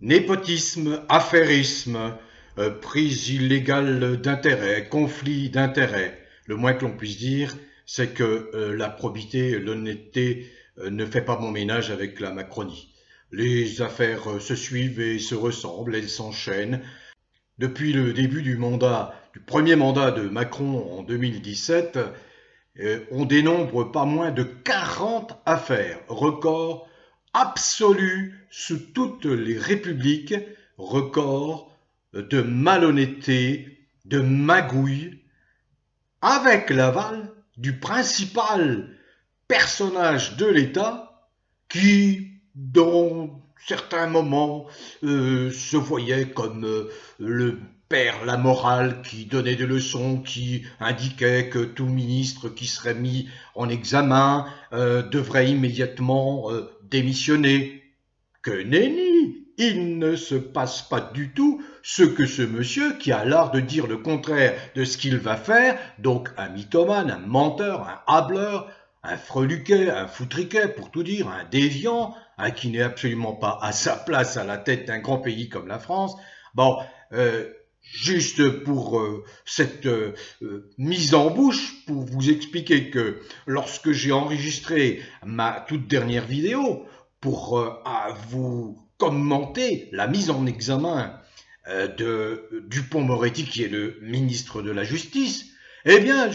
Népotisme, affairisme, prise illégale d'intérêts, conflit d'intérêts. Le moins que l'on puisse dire, c'est que la probité, l'honnêteté ne fait pas bon ménage avec la Macronie. Les affaires se suivent et se ressemblent, elles s'enchaînent. Depuis le début du premier mandat de Macron en 2017, on dénombre pas moins de 40 affaires, record absolu sous toutes les républiques, record de malhonnêteté, de magouille, avec l'aval du principal personnage de l'État qui, dans certains moments, se voyait comme le père la morale qui donnait des leçons, qui indiquait que tout ministre qui serait mis en examen devrait immédiatement démissionner. Que nenni! Il ne se passe pas du tout ce que ce monsieur qui a l'art de dire le contraire de ce qu'il va faire, donc un mythomane, un menteur, un hâbleur, un freluquet, un foutriquet, pour tout dire, un déviant, qui n'est absolument pas à sa place à la tête d'un grand pays comme la France. Bon, juste pour cette mise en bouche, pour vous expliquer que lorsque j'ai enregistré ma toute dernière vidéo, pour vous commenter la mise en examen de Dupond-Moretti, qui est le ministre de la Justice, eh bien,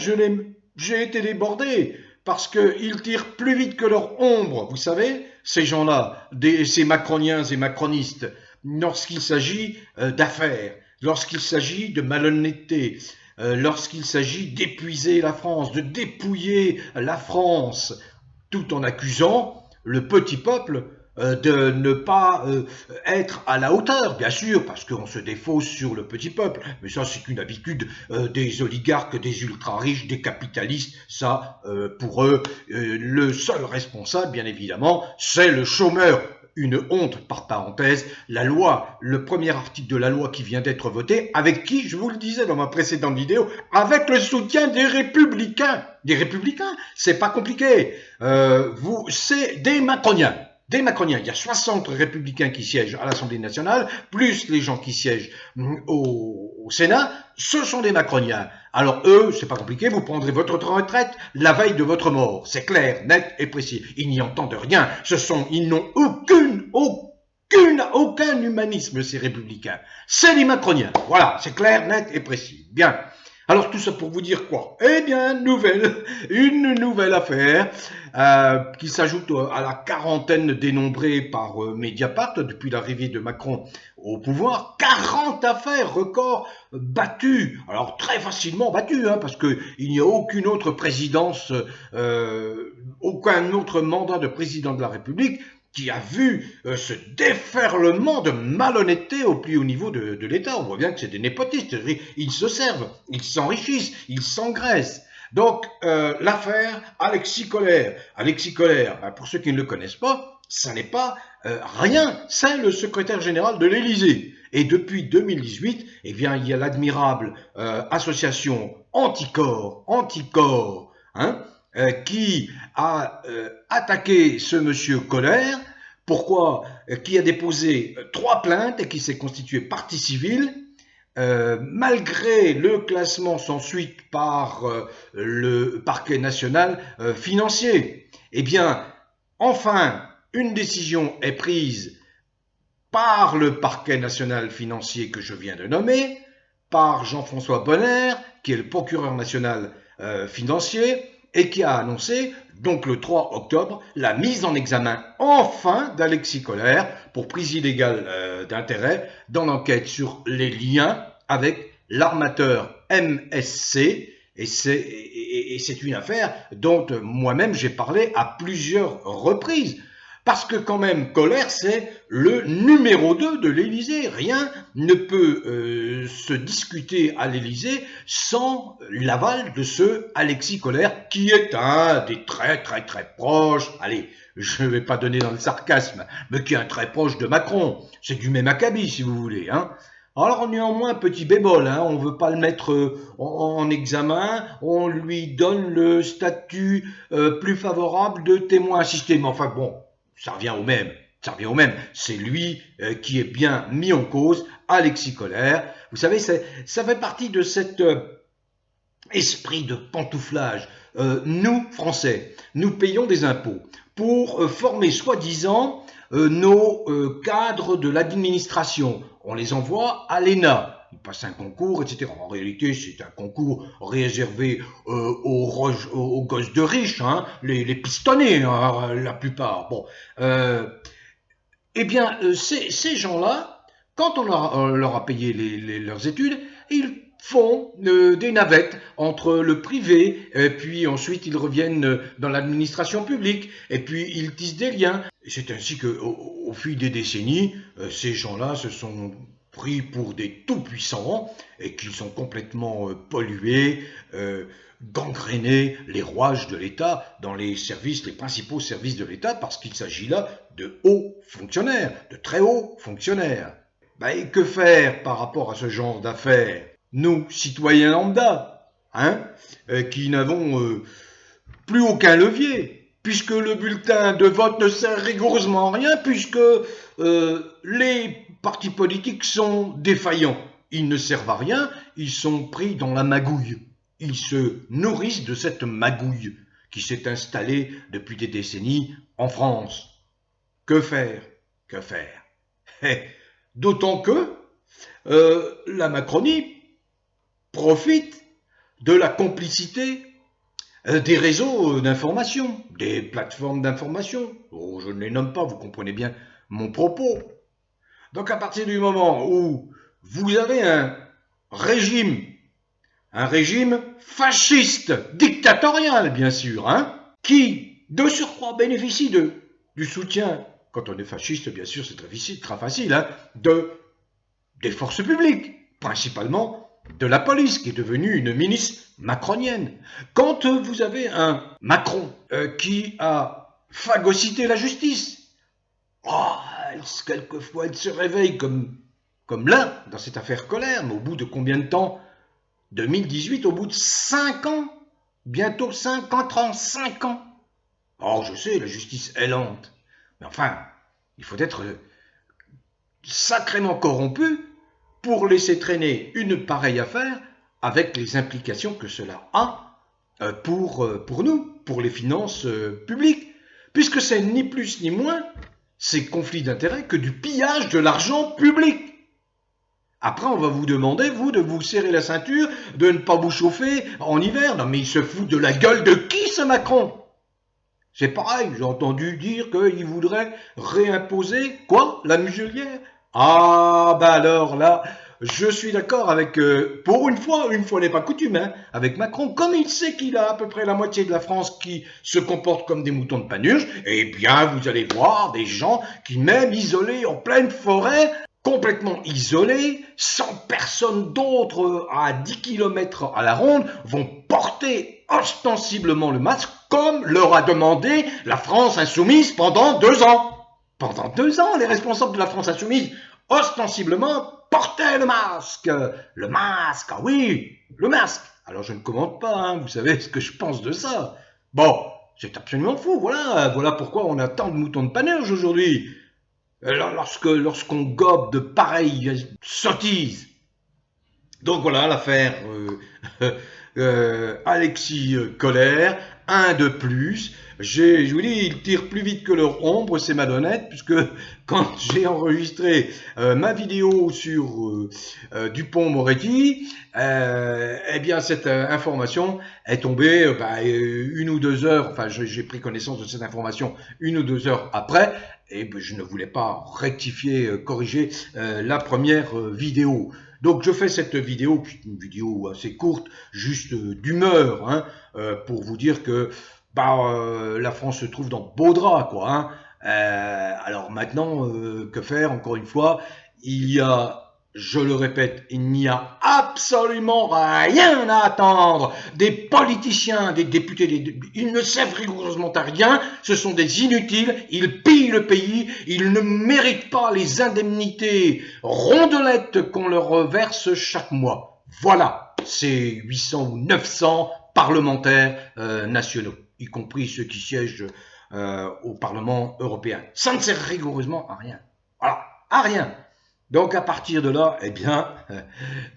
j'ai été débordé parce qu'ils tirent plus vite que leur ombre. Vous savez, ces gens-là, ces macroniens et macronistes, lorsqu'il s'agit d'affaires, lorsqu'il s'agit de malhonnêteté, lorsqu'il s'agit d'épuiser la France, de dépouiller la France, tout en accusant le petit peuple de ne pas être à la hauteur, bien sûr, parce qu'on se défausse sur le petit peuple, mais ça c'est une habitude des oligarques, des ultra-riches, des capitalistes, ça pour eux, le seul responsable, bien évidemment, c'est le chômeur. Une honte, par parenthèse, la loi, le premier article de la loi qui vient d'être voté, avec qui, je vous le disais dans ma précédente vidéo, avec le soutien des Républicains. Des Républicains, c'est pas compliqué. C'est des Macroniens. Des Macroniens. Il y a 60 républicains qui siègent à l'Assemblée nationale, plus les gens qui siègent au Sénat, ce sont des Macroniens. Alors eux, c'est pas compliqué, vous prendrez votre retraite la veille de votre mort. C'est clair, net et précis. Ils n'y entendent rien. Ils n'ont aucun humanisme, ces républicains. C'est les Macroniens. Voilà, c'est clair, net et précis. Bien. Alors tout ça pour vous dire quoi? Eh bien, une nouvelle affaire qui s'ajoute à la quarantaine dénombrée par Mediapart depuis l'arrivée de Macron au pouvoir. 40 affaires, record battues. Alors très facilement battues, parce qu'il n'y a aucune autre présidence, aucun autre mandat de président de la République qui a vu ce déferlement de malhonnêteté au plus haut niveau de l'État. On voit bien que c'est des népotistes. Ils se servent, ils s'enrichissent, ils s'engraissent. Donc, l'affaire Alexis Kohler. Alexis Kohler, pour ceux qui ne le connaissent pas, ça n'est pas rien. C'est le secrétaire général de l'Élysée. Et depuis 2018, eh bien, il y a l'admirable association Anticorps, qui a attaqué ce monsieur Kohler. Pourquoi? Qui a déposé 3 plaintes et qui s'est constitué partie civile, malgré le classement sans suite par le parquet national financier. Eh bien, enfin, une décision est prise par le parquet national financier que je viens de nommer, par Jean-François Bonner, qui est le procureur national financier, et qui a annoncé, donc le 3 octobre, la mise en examen enfin d'Alexis Kohler pour prise illégale d'intérêt dans l'enquête sur les liens avec l'armateur MSC. Et c'est une affaire dont moi-même j'ai parlé à plusieurs reprises. Parce que quand même, Kohler, c'est le numéro 2 de l'Élysée. Rien ne peut se discuter à l'Élysée sans l'aval de ce Alexis Kohler, qui est un des très très très proches, allez, je ne vais pas donner dans le sarcasme, mais qui est un très proche de Macron. C'est du même acabit, si vous voulez. Alors néanmoins, petit bémol, on ne veut pas le mettre en examen, on lui donne le statut plus favorable de témoin assisté. Mais enfin bon, ça revient au même. ça revient au même. C'est lui qui est bien mis en cause, Alexis Kohler. Vous savez, ça fait partie de cet esprit de pantouflage. Nous, Français, nous payons des impôts pour former soi-disant nos cadres de l'administration. On les envoie à l'ENA. Ils passent un concours, etc. En réalité, c'est un concours réservé aux gosses de riches, hein, les pistonnés, hein, la plupart. Bon, eh bien, ces gens-là, quand on leur a payé leurs études, ils font des navettes entre le privé, et puis ensuite ils reviennent dans l'administration publique, et puis ils tissent des liens. Et c'est ainsi qu'au fil des décennies, ces gens-là se sont pris pour des tout-puissants et qu'ils ont complètement pollué, gangréné les rouages de l'État dans les principaux services de l'État, parce qu'il s'agit là de hauts fonctionnaires, de très hauts fonctionnaires. Et que faire par rapport à ce genre d'affaires? Nous, citoyens lambda, hein, qui n'avons plus aucun levier, puisque le bulletin de vote ne sert rigoureusement à rien, puisque les partis politiques sont défaillants. Ils ne servent à rien, ils sont pris dans la magouille. Ils se nourrissent de cette magouille qui s'est installée depuis des décennies en France. Que faire? Que faire? D'autant que la Macronie profite de la complicité des réseaux d'information, des plateformes d'information. Oh, je ne les nomme pas, vous comprenez bien mon propos. Donc à partir du moment où vous avez un régime fasciste, dictatorial bien sûr, hein, qui de surcroît bénéficie du soutien, quand on est fasciste bien sûr c'est très facile, hein, des forces publiques, principalement de la police, qui est devenue une milice macronienne. Quand vous avez un Macron qui a phagocyté la justice, quelquefois elle se réveille comme là, dans cette affaire Kohler, mais au bout de combien de temps? 2018, au bout de 5 ans, bientôt 50 ans, 5 ans. Oh, je sais, la justice est lente, mais enfin, il faut être sacrément corrompu pour laisser traîner une pareille affaire avec les implications que cela a pour nous, pour les finances publiques, puisque c'est ni plus ni moins ces conflits d'intérêts que du pillage de l'argent public. Après, on va vous demander, vous, de vous serrer la ceinture, de ne pas vous chauffer en hiver. Non, mais il se fout de la gueule de qui, ce Macron? C'est pareil, j'ai entendu dire qu'il voudrait réimposer, quoi, la muselière? Ah, alors là, je suis d'accord avec, pour une fois n'est pas coutume, hein, avec Macron, comme il sait qu'il a à peu près la moitié de la France qui se comporte comme des moutons de Panurge, eh bien, vous allez voir des gens qui, même isolés en pleine forêt, complètement isolés, sans personne d'autre à 10 km à la ronde, vont porter ostensiblement le masque, comme leur a demandé la France insoumise pendant 2 ans. Pendant 2 ans, les responsables de la France insoumise, ostensiblement, portaient le masque. Le masque, ah oui, le masque. Alors je ne commente pas, hein, vous savez ce que je pense de ça. Bon, c'est absolument fou, voilà pourquoi on a tant de moutons de Panurge aujourd'hui. Lorsqu'on gobe de pareilles sottises. Donc voilà l'affaire Alexis Kohler, un de plus. Je vous dis, ils tirent plus vite que leur ombre, c'est malhonnête, puisque quand j'ai enregistré ma vidéo sur Dupond-Moretti, eh bien cette information est tombée 1 ou 2 heures, enfin j'ai pris connaissance de cette information 1 ou 2 heures après, et je ne voulais pas rectifier, corriger la première vidéo. Donc je fais cette vidéo, qui est une vidéo assez courte, juste d'humeur, hein, pour vous dire que la France se trouve dans beau drap, quoi. Hein. Alors maintenant, que faire? Encore une fois, je le répète, il n'y a absolument rien à attendre des politiciens, des députés, ils ne servent rigoureusement à rien, ce sont des inutiles, ils pillent le pays, ils ne méritent pas les indemnités rondelettes qu'on leur verse chaque mois. Voilà, ces 800 ou 900 parlementaires nationaux, y compris ceux qui siègent au Parlement européen. Ça ne sert rigoureusement à rien. Voilà, à rien. Donc à partir de là, eh bien,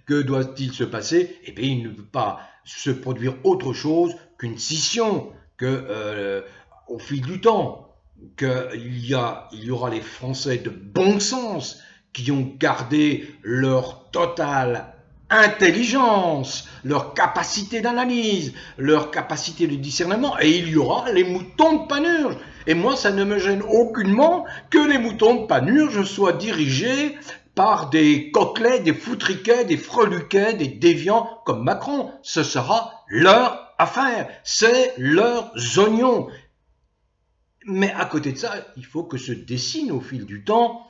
que doit-il se passer? Eh bien, il ne peut pas se produire autre chose qu'une scission, que au fil du temps, qu'il y aura les Français de bon sens qui ont gardé leur totale intelligence, leur capacité d'analyse, leur capacité de discernement, et il y aura les moutons de Panurge. Et moi, ça ne me gêne aucunement que les moutons de Panurge soient dirigés par des coquelets, des foutriquets, des freluquets, des déviants comme Macron. Ce sera leur affaire, c'est leurs oignons. Mais à côté de ça, il faut que se dessine au fil du temps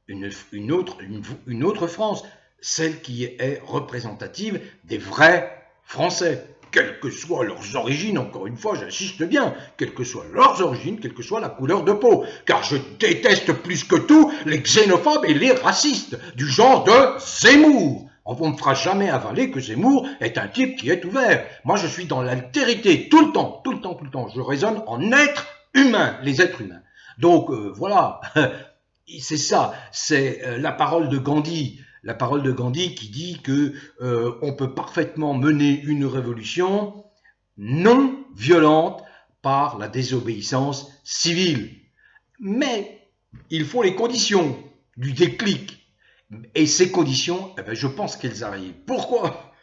une autre France, celle qui est représentative des vrais Français, quelles que soient leurs origines, encore une fois, j'insiste bien, quelles que soient leurs origines, quelle que soit la couleur de peau, car je déteste plus que tout les xénophobes et les racistes, du genre de Zemmour. On ne me fera jamais avaler que Zemmour est un type qui est ouvert. Moi, je suis dans l'altérité, tout le temps, tout le temps, tout le temps. Je raisonne en être humain, les êtres humains. Donc, voilà. C'est ça, c'est la parole de Gandhi. La parole de Gandhi qui dit que on peut parfaitement mener une révolution non violente par la désobéissance civile. Mais il faut les conditions du déclic. Et ces conditions, eh bien, je pense qu'elles arrivent. Pourquoi ?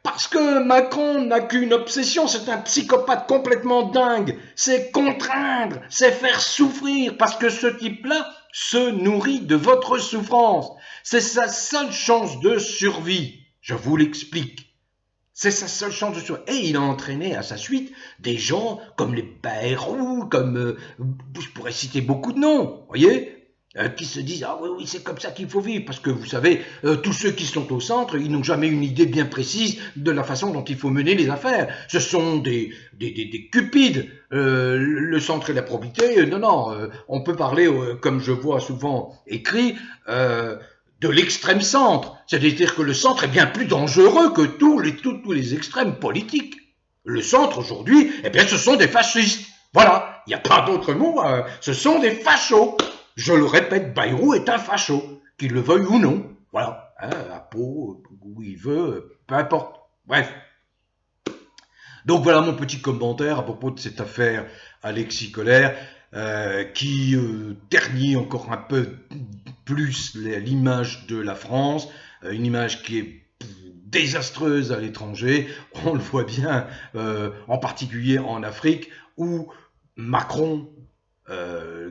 Parce que Macron n'a qu'une obsession, c'est un psychopathe complètement dingue. C'est contraindre, c'est faire souffrir, parce que ce type-là se nourrit de votre souffrance. C'est sa seule chance de survie. Je vous l'explique. C'est sa seule chance de survie. Et il a entraîné à sa suite des gens comme les Bayrou, comme je pourrais citer beaucoup de noms, voyez, qui se disent « Ah oui, oui, c'est comme ça qu'il faut vivre », parce que vous savez, tous ceux qui sont au centre, ils n'ont jamais une idée bien précise de la façon dont il faut mener les affaires. Ce sont des cupides, le centre et la probité, non, on peut parler, comme je vois souvent écrit, de l'extrême centre, c'est-à-dire que le centre est bien plus dangereux que tous les extrêmes politiques. Le centre aujourd'hui, eh bien, ce sont des fascistes. Voilà, il n'y a pas d'autre mot, ce sont des fachos. Je le répète, Bayrou est un facho, qu'il le veuille ou non. Voilà, hein, à Pau, où il veut, peu importe. Bref. Donc voilà mon petit commentaire à propos de cette affaire Alexis Colère, qui ternit encore un peu plus l'image de la France, une image qui est désastreuse à l'étranger, on le voit bien, en particulier en Afrique, où Macron,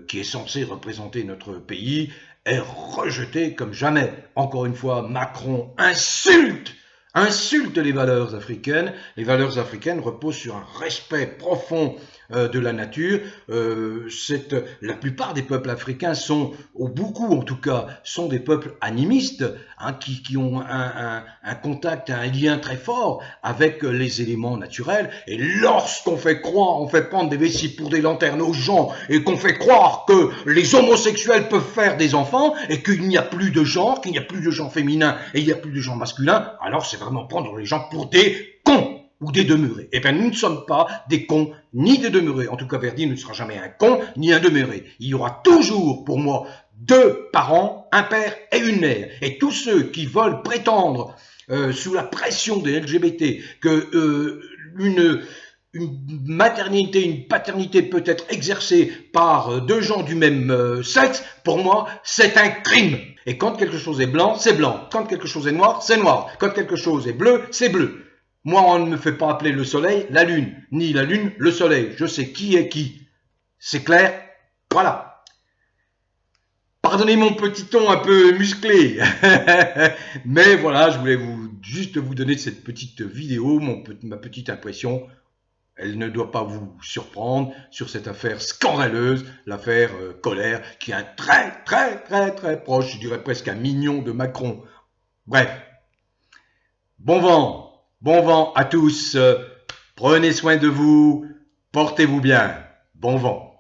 qui est censé représenter notre pays, est rejeté comme jamais. Encore une fois, Macron insulte les valeurs africaines. Les valeurs africaines reposent sur un respect profond de la nature. La plupart des peuples africains sont, ou beaucoup en tout cas, sont des peuples animistes, hein, qui ont un contact, un lien très fort avec les éléments naturels. Et lorsqu'on fait croire, on fait prendre des vessies pour des lanternes aux gens, et qu'on fait croire que les homosexuels peuvent faire des enfants, et qu'il n'y a plus de genre, qu'il n'y a plus de genre féminin, et il n'y a plus de genre masculin, alors c'est vraiment prendre les gens pour des cons ou des demeurés. Eh bien, nous ne sommes pas des cons ni des demeurés. En tout cas, Verdi ne sera jamais un con ni un demeuré. Il y aura toujours, pour moi, deux parents, un père et une mère. Et tous ceux qui veulent prétendre, sous la pression des LGBT, que une maternité, une paternité peut être exercée par deux gens du même sexe, pour moi, c'est un crime. Et quand quelque chose est blanc, c'est blanc. Quand quelque chose est noir, c'est noir. Quand quelque chose est bleu, c'est bleu. Moi, on ne me fait pas appeler le soleil la lune, ni la lune le soleil. Je sais qui est qui. C'est clair? Voilà. Pardonnez mon petit ton un peu musclé. Mais voilà, je voulais juste vous donner cette petite vidéo, ma petite impression. Elle ne doit pas vous surprendre sur cette affaire scandaleuse, l'affaire Colère, qui est un très proche, je dirais presque un mignon de Macron. Bref, bon vent à tous, prenez soin de vous, portez-vous bien, bon vent.